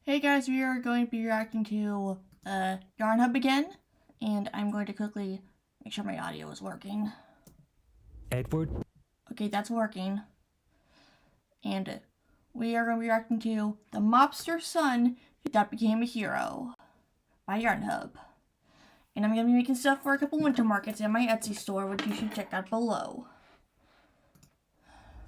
Hey guys, we are going to be reacting to Yarn Hub again, and I'm going to quickly make sure my audio is working. Edward? Okay, that's working. And we are going to be reacting to The Mobster Son That Became a Hero by Yarn Hub. And I'm going to be making stuff for a couple winter markets in my Etsy store, which you should check out below.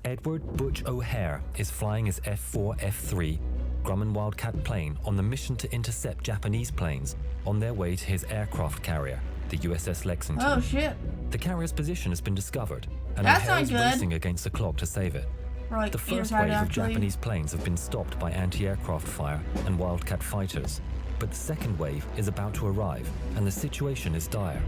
Edward Butch O'Hare is flying his F-4F3 Grumman Wildcat plane on the mission to intercept Japanese planes on their way to his aircraft carrier, the USS Lexington. Oh shit. The carrier's position has been discovered, and That's O'Hare not is good. racing against the clock to save it. Like the first wave of Japanese planes have been stopped by anti-aircraft fire and Wildcat fighters, but the second wave is about to arrive, and the situation is dire.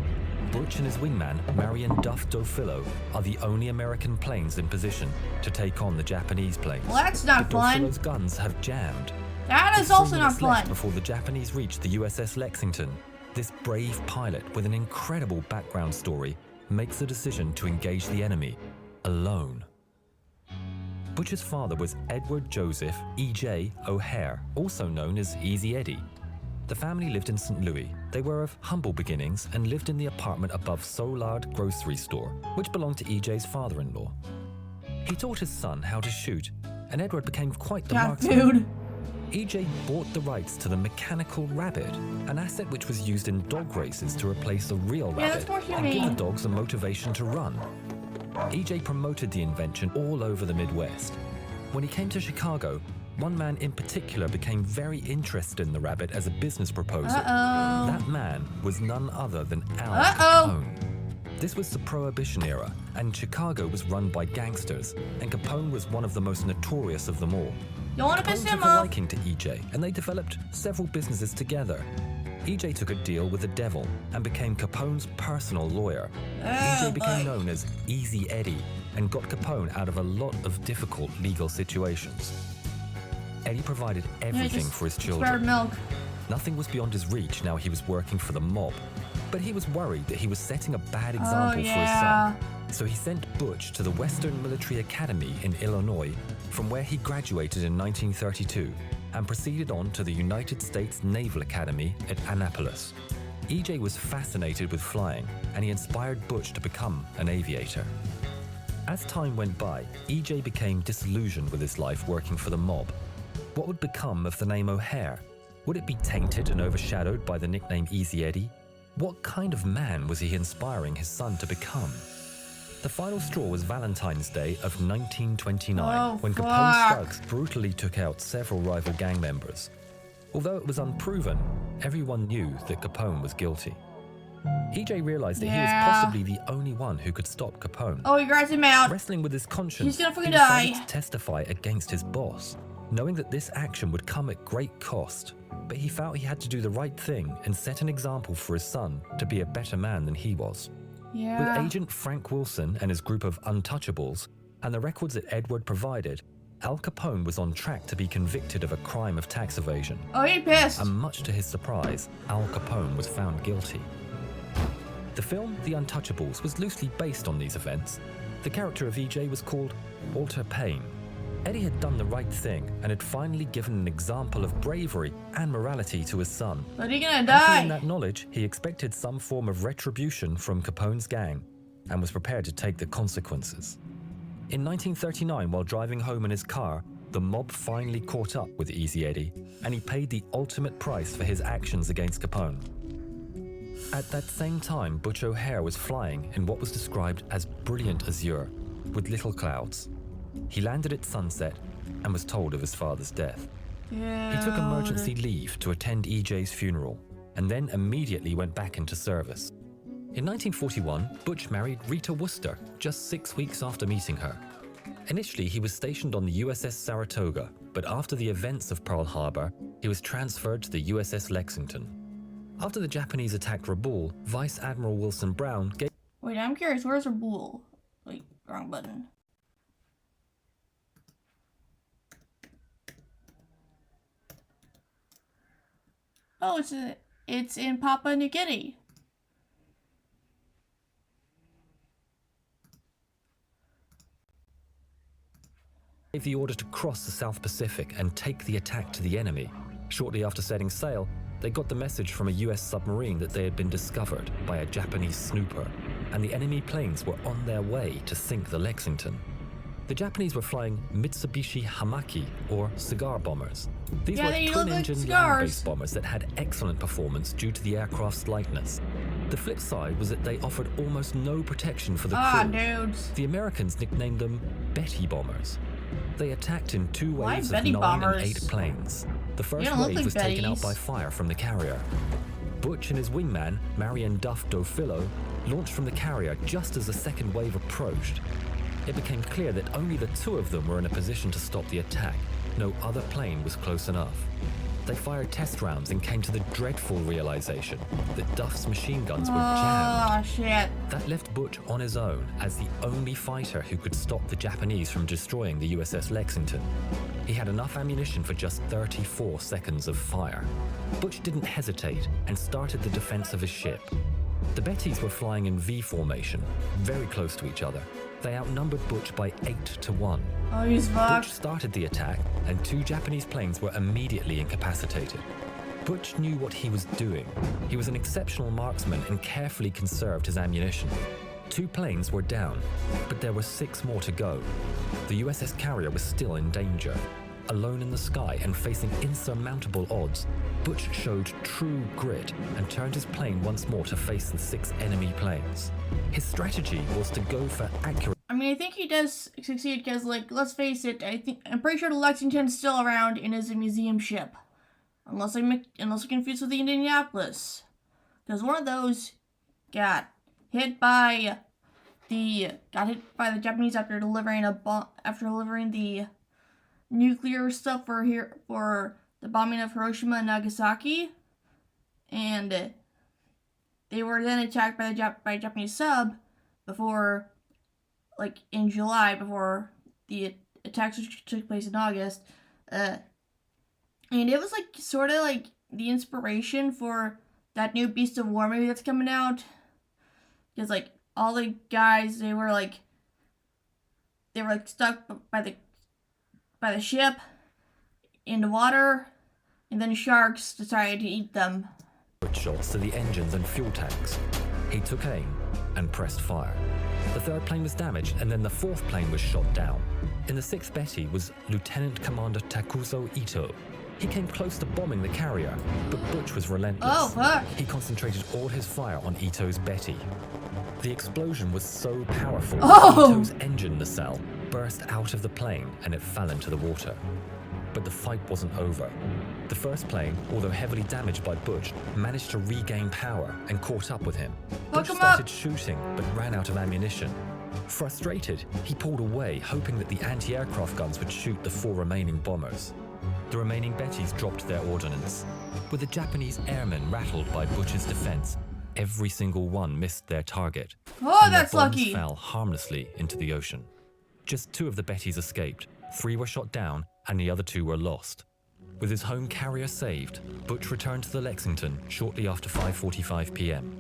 Butch and his wingman, Marion Duff Dofilo, are the only American planes in position to take on the Japanese planes. Well, that's not fun. Dofilo's guns have jammed. That is also not fun. Before the Japanese reach the USS Lexington, this brave pilot with an incredible background story makes the decision to engage the enemy alone. Butch's father was Edward Joseph E.J. O'Hare, also known as Easy Eddie. The family lived in St. Louis. They were of humble beginnings and lived in the apartment above Soulard Grocery Store, which belonged to E.J.'s father-in-law. He taught his son how to shoot, and Edward became quite the marksman. E.J. bought the rights to the mechanical rabbit, an asset which was used in dog races to replace a real rabbit and give the dogs a motivation to run. E.J. promoted the invention all over the Midwest. When he came to Chicago, one man in particular became very interested in the rabbit as a business proposal. That man was none other than Al Capone. This was the Prohibition era, and Chicago was run by gangsters, and Capone was one of the most notorious of them all. Capone took a liking to E.J., and they developed several businesses together. E.J. took a deal with the devil and became Capone's personal lawyer. E.J. became known as Easy Eddie and got Capone out of a lot of difficult legal situations. Eddie provided everything for his children. Nothing was beyond his reach now he was working for the mob, but he was worried that he was setting a bad example for his son. So he sent Butch to the Western Military Academy in Illinois, from where he graduated in 1932, and proceeded on to the United States Naval Academy at Annapolis. E.J. was fascinated with flying, and he inspired Butch to become an aviator. As time went by, E.J. became disillusioned with his life working for the mob. What would become of the name O'Hare? Would it be tainted and overshadowed by the nickname Easy Eddie? What kind of man was he inspiring his son to become? The final straw was Valentine's Day of 1929, when Capone's thugs brutally took out several rival gang members. Although it was unproven, everyone knew that Capone was guilty. E.J. realized that he was possibly the only one who could stop Capone. He grabs him out. Wrestling with his conscience, he decided to testify against his boss, knowing that this action would come at great cost. But he felt he had to do the right thing and set an example for his son to be a better man than he was. With agent Frank Wilson and his group of untouchables, and the records that Edward provided, Al Capone was on track to be convicted of a crime of tax evasion. He pissed. And much to his surprise, Al Capone was found guilty. The film, The Untouchables, was loosely based on these events. The character of E.J. was called Walter Payne. Eddie had done the right thing and had finally given an example of bravery and morality to his son. But he's gonna die. In that knowledge, he expected some form of retribution from Capone's gang and was prepared to take the consequences. In 1939, while driving home in his car, the mob finally caught up with Easy Eddie, and he paid the ultimate price for his actions against Capone. At that same time, Butch O'Hare was flying in what was described as brilliant azure, with little clouds. He landed at sunset and was told of his father's death. He took emergency leave to attend E.J.'s funeral, and then immediately went back into service. In 1941, Butch married Rita Worcester just 6 weeks after meeting her. Initially, he was stationed on the USS Saratoga, but after the events of Pearl Harbor, he was transferred to the USS Lexington. After the Japanese attacked Rabaul, Vice Admiral Wilson Brown gave... Wait, I'm curious, where's Rabaul? Wait, wrong button. Oh, it's in Papua New Guinea. Gave the order to cross the South Pacific and take the attack to the enemy. Shortly after setting sail, they got the message from a US submarine that they had been discovered by a Japanese snooper, and the enemy planes were on their way to sink the Lexington. The Japanese were flying Mitsubishi Hamaki, or cigar bombers. These Yeah, were they look like twin-engine cigars. land-based bombers that had excellent performance due to the aircraft's lightness. The flip side was that they offered almost no protection for the crew. Dudes. The Americans nicknamed them Betty bombers. They attacked in two Why waves of Betty 9 bombers? and 8 planes. The first don't look wave like was taken out Bettys. by fire from the carrier. Butch and his wingman, Marion Duff Dofilo, launched from the carrier just as the second wave approached. It became clear that only the two of them were in a position to stop the attack. No other plane was close enough. They fired test rounds and came to the dreadful realization that Duff's machine guns were jammed. Oh, shit. That left Butch on his own as the only fighter who could stop the Japanese from destroying the USS Lexington. He had enough ammunition for just 34 seconds of fire. Butch didn't hesitate and started the defense of his ship. The Bettys were flying in V formation, very close to each other. They outnumbered Butch by 8-1. Oh, he's Butch fucked. started the attack, and two Japanese planes were immediately incapacitated. Butch knew what he was doing. He was an exceptional marksman and carefully conserved his ammunition. 2 planes were down, but there were 6 more to go. The USS Carrier was still in danger. Alone in the sky and facing insurmountable odds, Butch showed true grit and turned his plane once more to face the 6 enemy planes. His strategy was to go for accurate. I mean, I think he does succeed because, like, let's face it, I'm pretty sure the Lexington's still around and is a museum ship. Unless I'm confused with the Indianapolis. Because one of those got hit by the Japanese after delivering the nuclear stuff for the bombing of Hiroshima and Nagasaki, and they were then attacked by a Japanese sub before, like, in July, before the attacks took place in August, and it was, like, sort of like the inspiration for that new Beast of War movie that's coming out, because, like, all the guys, they were stuck by the ship in the water, and then sharks decided to eat them. Shots to the engines and fuel tanks. He took aim and pressed fire. The 3rd plane was damaged, and then the 4th plane was shot down. In the 6th Betty was Lieutenant Commander Takuzo Ito. He came close to bombing the carrier, but Butch was relentless. Oh, fuck. He concentrated all his fire on Ito's Betty. The explosion was so powerful Oh! that Ito's engine nacelle burst out of the plane and it fell into the water. But the fight wasn't over. The 1st plane, although heavily damaged by Butch, managed to regain power and caught up with him. Butch him started up. shooting, but ran out of ammunition. Frustrated, he pulled away, hoping that the anti-aircraft guns would shoot the 4 remaining bombers. The remaining Bettys dropped their ordnance. With the Japanese airmen rattled by Butch's defense, every single one missed their target. Oh, and their that's bombs lucky. fell harmlessly into the ocean. Just 2 of the Bettys escaped. 3 were shot down, and the other 2 were lost. With his home carrier saved, Butch returned to the Lexington shortly after 5:45 p.m.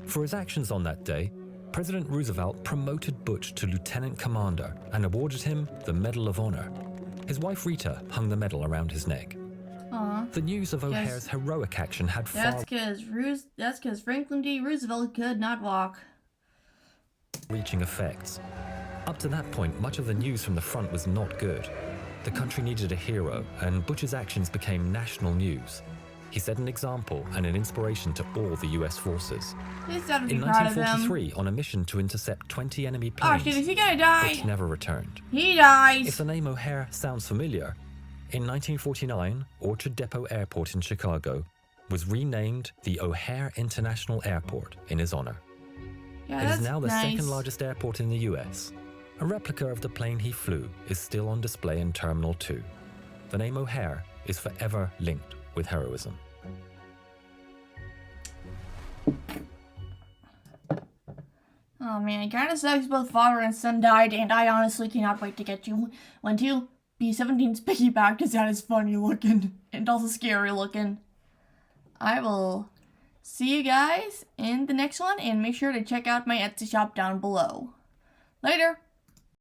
For his actions on that day, President Roosevelt promoted Butch to lieutenant commander and awarded him the Medal of Honor. His wife Rita hung the medal around his neck. Aww. The news of O'Hare's heroic action had That's because Franklin D. Roosevelt could not walk. far-reaching effects. Up to that point, much of the news from the front was not good. The country needed a hero, and Butch's actions became national news. He set an example and an inspiration to all the US forces. He's gotta be In proud of them. 1943, on a mission to intercept 20 enemy Oh planes, shit, is he gonna die? Butch never returned. He dies. If the name O'Hare sounds familiar, in 1949, Orchard Depot Airport in Chicago was renamed the O'Hare International Airport in his honor. Yeah, It that's is now the nice. 2nd largest airport in the US. A replica of the plane he flew is still on display in Terminal 2. The name O'Hare is forever linked with heroism. Oh man, it kinda sucks both father and son died, and I honestly cannot wait to get you one too. B-17's piggyback because that is funny looking and also scary looking. I will see you guys in the next one, and make sure to check out my Etsy shop down below. Later!